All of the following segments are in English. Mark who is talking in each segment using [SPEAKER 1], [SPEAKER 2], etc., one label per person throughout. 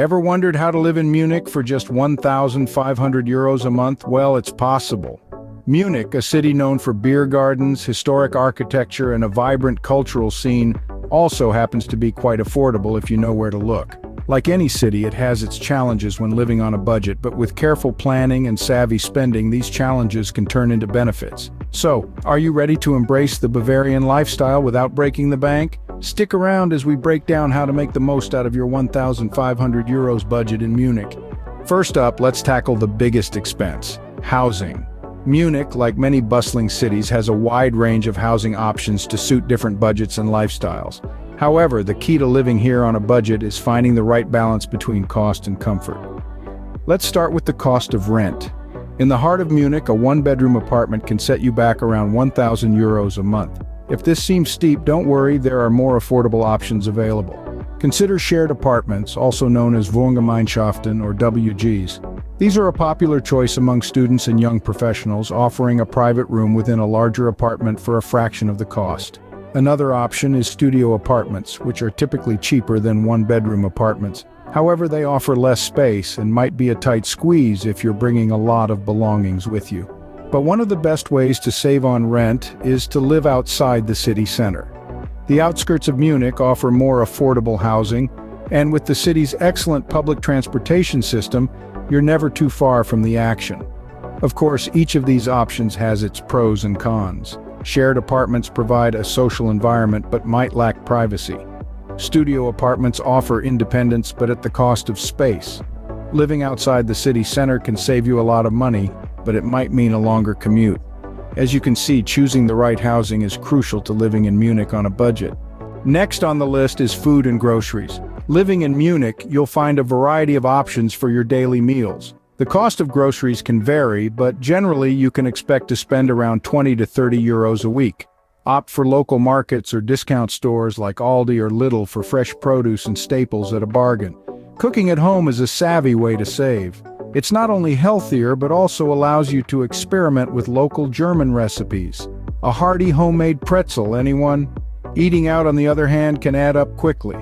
[SPEAKER 1] Ever wondered how to live in Munich for just 1,500 euros a month? Well, it's possible. Munich, a city known for beer gardens, historic architecture, and a vibrant cultural scene, also happens to be quite affordable if you know where to look. Like any city, it has its challenges when living on a budget, but with careful planning and savvy spending, these challenges can turn into benefits. So, are you ready to embrace the Bavarian lifestyle without breaking the bank? Stick around as we break down how to make the most out of your 1,500 euros budget in Munich. First up, let's tackle the biggest expense: housing. Munich, like many bustling cities, has a wide range of housing options to suit different budgets and lifestyles. However, the key to living here on a budget is finding the right balance between cost and comfort. Let's start with the cost of rent. In the heart of Munich, a one-bedroom apartment can set you back around 1,000 euros a month. If this seems steep, don't worry, there are more affordable options available. Consider shared apartments, also known as Wohngemeinschaften or WGs. These are a popular choice among students and young professionals, offering a private room within a larger apartment for a fraction of the cost. Another option is studio apartments, which are typically cheaper than one-bedroom apartments. However, they offer less space and might be a tight squeeze if you're bringing a lot of belongings with you. But one of the best ways to save on rent is to live outside the city center. The outskirts of Munich offer more affordable housing, and with the city's excellent public transportation system, you're never too far from the action. Of course, each of these options has its pros and cons. Shared apartments provide a social environment but might lack privacy. Studio apartments offer independence but at the cost of space. Living outside the city center can save you a lot of money, but it might mean a longer commute. As you can see, choosing the right housing is crucial to living in Munich on a budget. Next on the list is food and groceries. Living in Munich, you'll find a variety of options for your daily meals. The cost of groceries can vary, but generally you can expect to spend around 20 to 30 euros a week. Opt for local markets or discount stores like Aldi or Lidl for fresh produce and staples at a bargain. Cooking at home is a savvy way to save. It's not only healthier, but also allows you to experiment with local German recipes. A hearty homemade pretzel, anyone? Eating out, on the other hand, can add up quickly.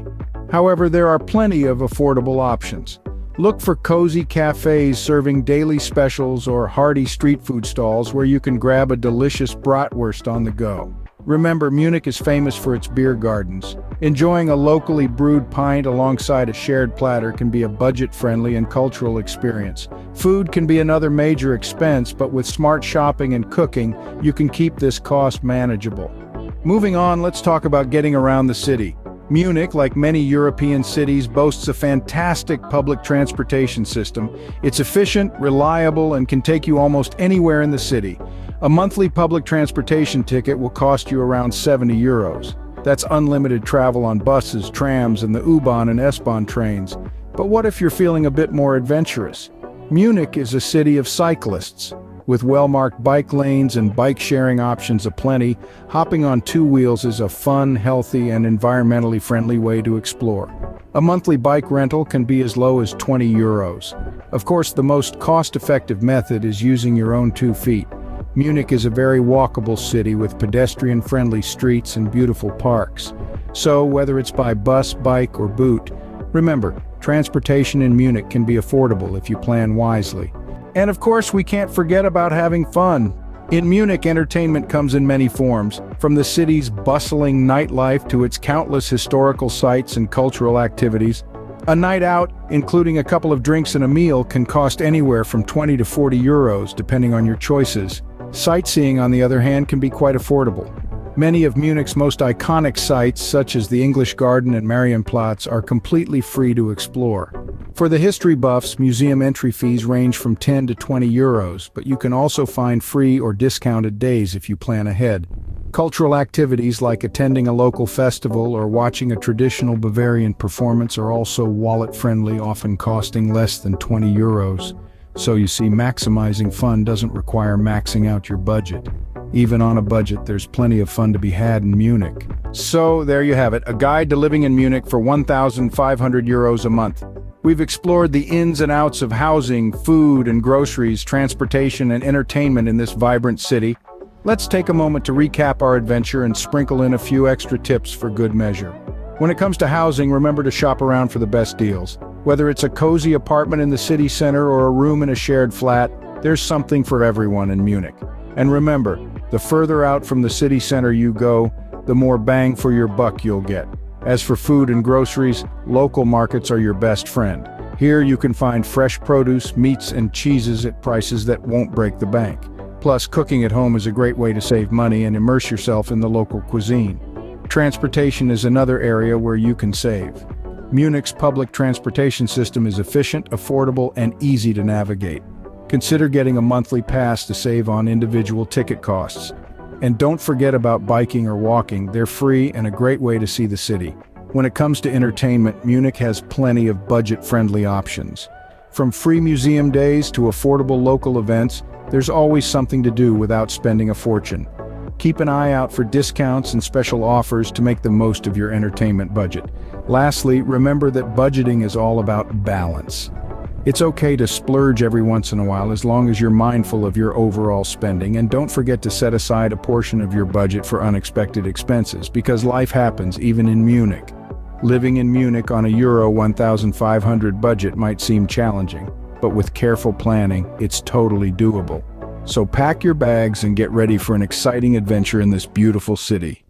[SPEAKER 1] However, there are plenty of affordable options. Look for cozy cafes serving daily specials or hearty street food stalls where you can grab a delicious bratwurst on the go. Remember, Munich is famous for its beer gardens. Enjoying a locally brewed pint alongside a shared platter can be a budget-friendly and cultural experience. Food can be another major expense, but with smart shopping and cooking, you can keep this cost manageable. Moving on, let's talk about getting around the city. Munich, like many European cities, boasts a fantastic public transportation system. It's efficient, reliable, and can take you almost anywhere in the city. A monthly public transportation ticket will cost you around 70 euros. That's unlimited travel on buses, trams, and the U-Bahn and S-Bahn trains. But what if you're feeling a bit more adventurous? Munich is a city of cyclists. With well-marked bike lanes and bike-sharing options aplenty, hopping on two wheels is a fun, healthy, and environmentally friendly way to explore. A monthly bike rental can be as low as 20 euros. Of course, the most cost-effective method is using your own 2 feet. Munich is a very walkable city with pedestrian-friendly streets and beautiful parks. So, whether it's by bus, bike, or boot, remember, transportation in Munich can be affordable if you plan wisely. And of course, we can't forget about having fun. In Munich, entertainment comes in many forms, from the city's bustling nightlife to its countless historical sites and cultural activities. A night out, including a couple of drinks and a meal, can cost anywhere from 20 to 40 euros, depending on your choices. Sightseeing, on the other hand, can be quite affordable. Many of Munich's most iconic sites, such as the English Garden and Marienplatz, are completely free to explore. For the history buffs, museum entry fees range from 10 to 20 euros, but you can also find free or discounted days if you plan ahead. Cultural activities like attending a local festival or watching a traditional Bavarian performance are also wallet-friendly, often costing less than 20 euros. So you see, maximizing fun doesn't require maxing out your budget. Even on a budget, there's plenty of fun to be had in Munich. So there you have it, a guide to living in Munich for 1,500 euros a month. We've explored the ins and outs of housing, food and groceries, transportation and entertainment in this vibrant city. Let's take a moment to recap our adventure and sprinkle in a few extra tips for good measure. When it comes to housing, remember to shop around for the best deals. Whether it's a cozy apartment in the city center or a room in a shared flat, there's something for everyone in Munich. And remember, the further out from the city center you go, the more bang for your buck you'll get. As for food and groceries, local markets are your best friend. Here you can find fresh produce, meats, and cheeses at prices that won't break the bank. Plus, cooking at home is a great way to save money and immerse yourself in the local cuisine. Transportation is another area where you can save. Munich's public transportation system is efficient, affordable, and easy to navigate. Consider getting a monthly pass to save on individual ticket costs. And don't forget about biking or walking. They're free and a great way to see the city. When it comes to entertainment, Munich has plenty of budget-friendly options. From free museum days to affordable local events, there's always something to do without spending a fortune. Keep an eye out for discounts and special offers to make the most of your entertainment budget. Lastly, remember that budgeting is all about balance. It's okay to splurge every once in a while as long as you're mindful of your overall spending, and don't forget to set aside a portion of your budget for unexpected expenses, because life happens even in Munich. Living in Munich on a Euro 1,500 budget might seem challenging, but with careful planning, it's totally doable. So pack your bags and get ready for an exciting adventure in this beautiful city.